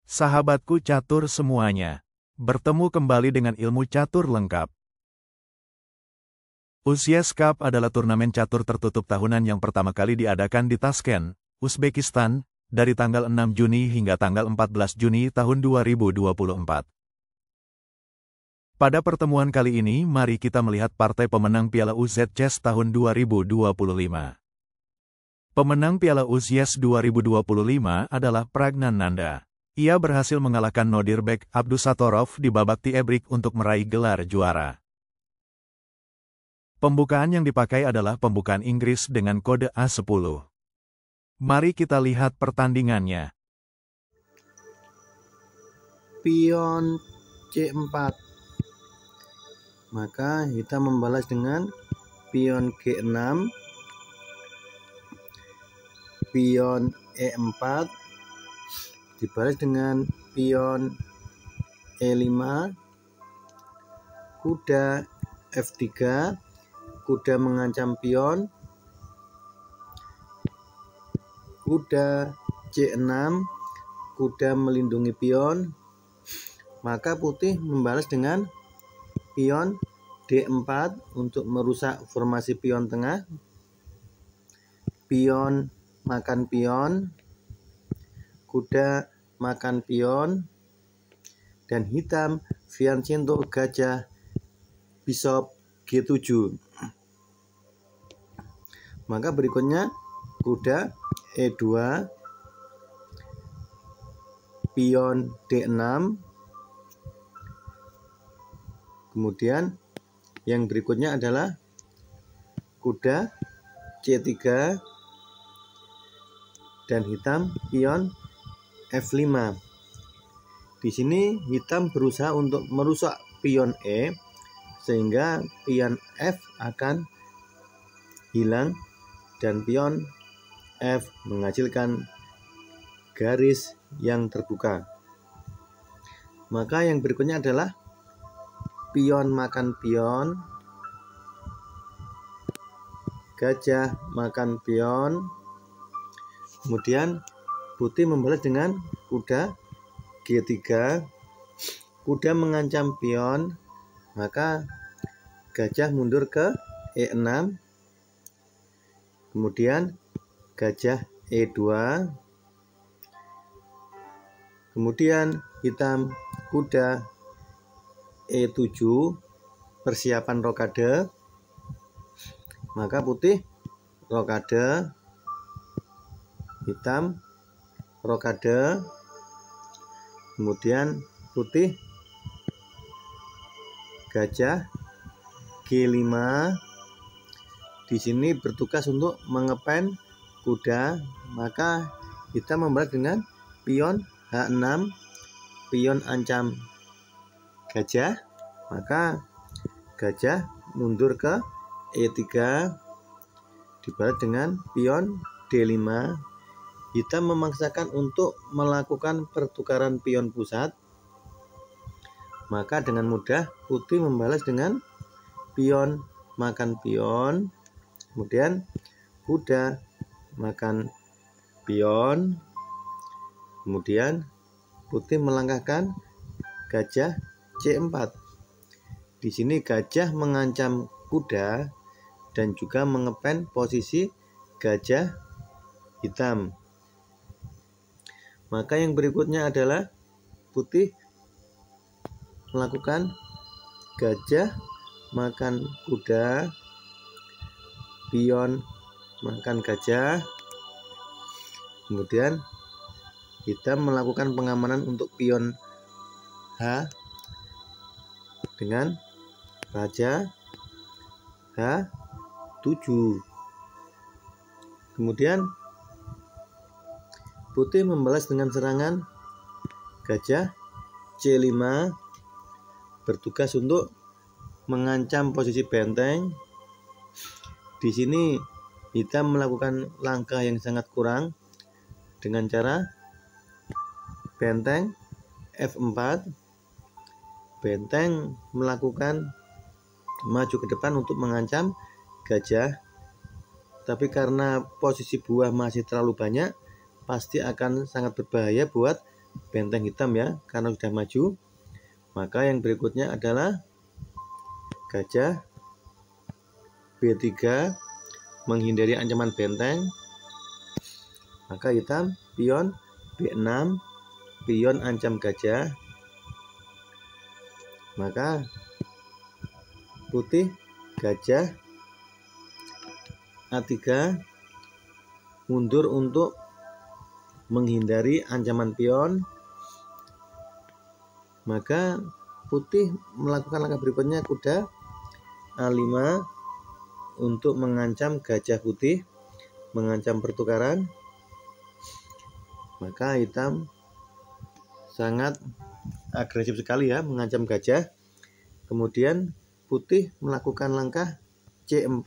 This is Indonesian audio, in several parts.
Sahabatku catur semuanya, bertemu kembali dengan ilmu catur lengkap. Uzias Cup adalah turnamen catur tertutup tahunan yang pertama kali diadakan di Tashkent, Uzbekistan, dari tanggal 6 Juni hingga tanggal 14 Juni tahun 2024. Pada pertemuan kali ini, mari kita melihat partai pemenang Piala UZ Chess tahun 2025. Pemenang Piala Uzias 2025 adalah Pragnan Nanda. Ia berhasil mengalahkan Nodirbek Abdusattorov di babak tie-break untuk meraih gelar juara. Pembukaan yang dipakai adalah pembukaan Inggris dengan kode A10. Mari kita lihat pertandingannya. Pion C4. Maka hitam membalas dengan pion G6, pion E4, dibalas dengan pion E5, kuda F3, kuda mengancam pion, kuda C6, kuda melindungi pion, maka putih membalas dengan pion D4 untuk merusak formasi pion tengah, pion makan pion, kuda makan pion, dan hitam Fianchetto gajah bishop G7. Maka berikutnya kuda E2, pion D6, kemudian yang berikutnya adalah kuda C3 dan hitam pion F5. Di sini hitam berusaha untuk merusak pion E sehingga pion F akan hilang dan pion F menghasilkan garis yang terbuka. Maka yang berikutnya adalah pion makan pion, gajah makan pion, kemudian putih membalas dengan kuda G3, kuda mengancam pion, maka gajah mundur ke E6, kemudian gajah E2, kemudian hitam kuda E7, persiapan rokade, maka putih rokade, hitam rokade, kemudian putih gajah G5. Di sini bertugas untuk mengepen kuda, maka hitam membalas dengan pion H6, pion ancam gajah, maka gajah mundur ke E3, dibalas dengan pion D5. Hitam memaksakan untuk melakukan pertukaran pion pusat, maka dengan mudah putih membalas dengan pion makan pion, kemudian kuda makan pion, kemudian putih melangkahkan gajah C4. Di sini gajah mengancam kuda dan juga mengepen posisi gajah hitam. Maka yang berikutnya adalah putih melakukan gajah makan kuda, pion makan gajah, kemudian hitam melakukan pengamanan untuk pion H dengan raja H7. Kemudian putih membalas dengan serangan gajah C5, bertugas untuk mengancam posisi benteng. Di sini hitam melakukan langkah yang sangat kurang dengan cara benteng F4. Benteng melakukan maju ke depan untuk mengancam gajah, tapi karena posisi buah masih terlalu banyak, pasti akan sangat berbahaya buat benteng hitam ya, karena sudah maju. Maka yang berikutnya adalah gajah B3 menghindari ancaman benteng. Maka hitam pion B6, pion ancam gajah. Maka putih gajah A3 mundur untuk menghindari ancaman pion. Maka putih melakukan langkah berikutnya, kuda A5 untuk mengancam gajah putih, mengancam pertukaran. Maka hitam sangat agresif sekali ya, mengancam gajah. Kemudian putih melakukan langkah C4,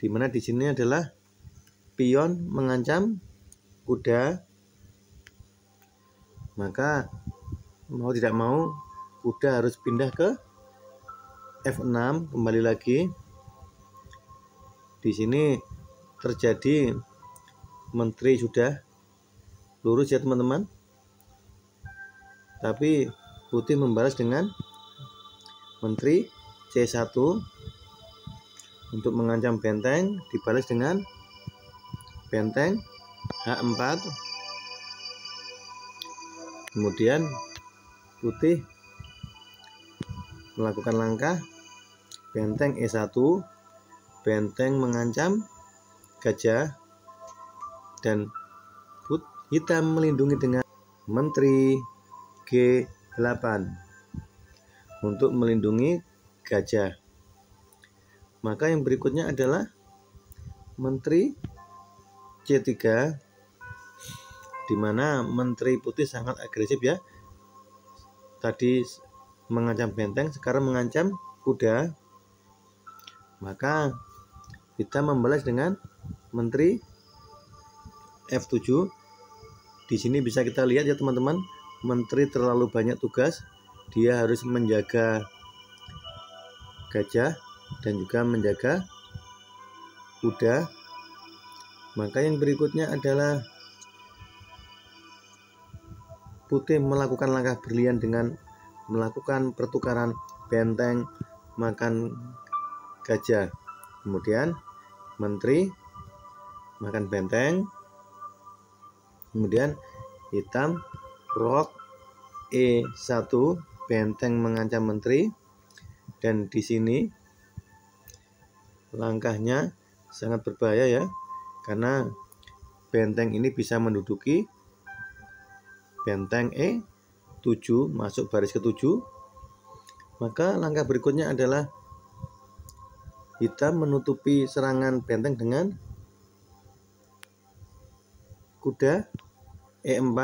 di mana di sini adalah pion mengancam kuda. Maka mau tidak mau kuda harus pindah ke F6 kembali lagi. Di sini terjadi menteri sudah lurus ya teman-teman. Tapi putih membalas dengan menteri C1 untuk mengancam benteng, dibalas dengan benteng H4. Kemudian putih melakukan langkah benteng E1, benteng mengancam gajah, dan hitam melindungi dengan menteri G8 untuk melindungi gajah. Maka yang berikutnya adalah menteri C3, di mana menteri putih sangat agresif ya. Tadi mengancam benteng, sekarang mengancam kuda. Maka kita membalas dengan menteri F7. Di sini bisa kita lihat ya teman-teman, menteri terlalu banyak tugas. Dia harus menjaga gajah dan juga menjaga kuda. Maka yang berikutnya adalah putih melakukan langkah brilian dengan melakukan pertukaran benteng makan gajah. Kemudian menteri makan benteng. Kemudian hitam rok E1, benteng mengancam menteri. Dan di sini langkahnya sangat berbahaya ya, karena benteng ini bisa menduduki benteng E7, masuk baris ke-7. Maka langkah berikutnya adalah hitam menutupi serangan benteng dengan kuda E4,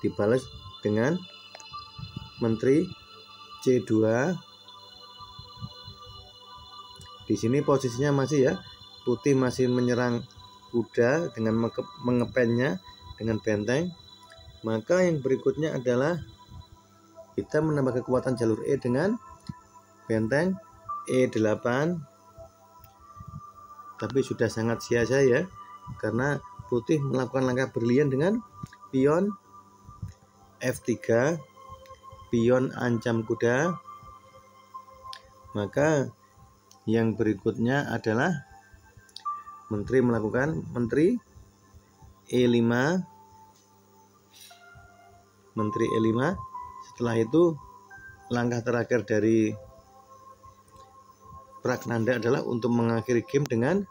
dibalas dengan menteri C2. Di sini posisinya masih ya, putih masih menyerang kuda dengan mengepennya dengan benteng. Maka yang berikutnya adalah kita menambah kekuatan jalur E dengan benteng E8. Tapi sudah sangat sia-sia ya, karena putih melakukan langkah brilian dengan pion F3, pion ancam kuda. Maka yang berikutnya adalah menteri melakukan menteri E5, menteri E5. Setelah itu langkah terakhir dari Pragnanda adalah untuk mengakhiri game dengan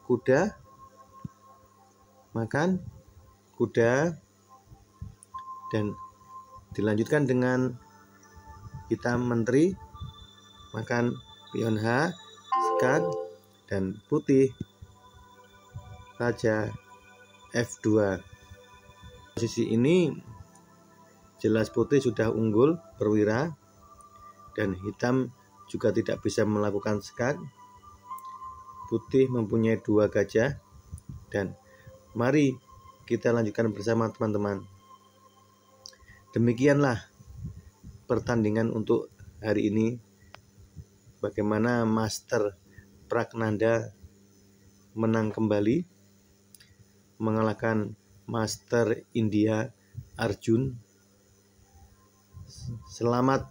kuda makan kuda, dan dilanjutkan dengan hitam menteri makan pion H, skak, dan putih raja F2. Posisi ini jelas putih sudah unggul perwira, dan hitam juga tidak bisa melakukan skak. Putih mempunyai 2 gajah, dan mari kita lanjutkan bersama teman-teman. Demikianlah pertandingan untuk hari ini, bagaimana Master Pragnanda menang kembali, mengalahkan Master India Arjun. Selamat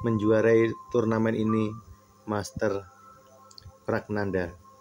menjuarai turnamen ini Master Pragnanda.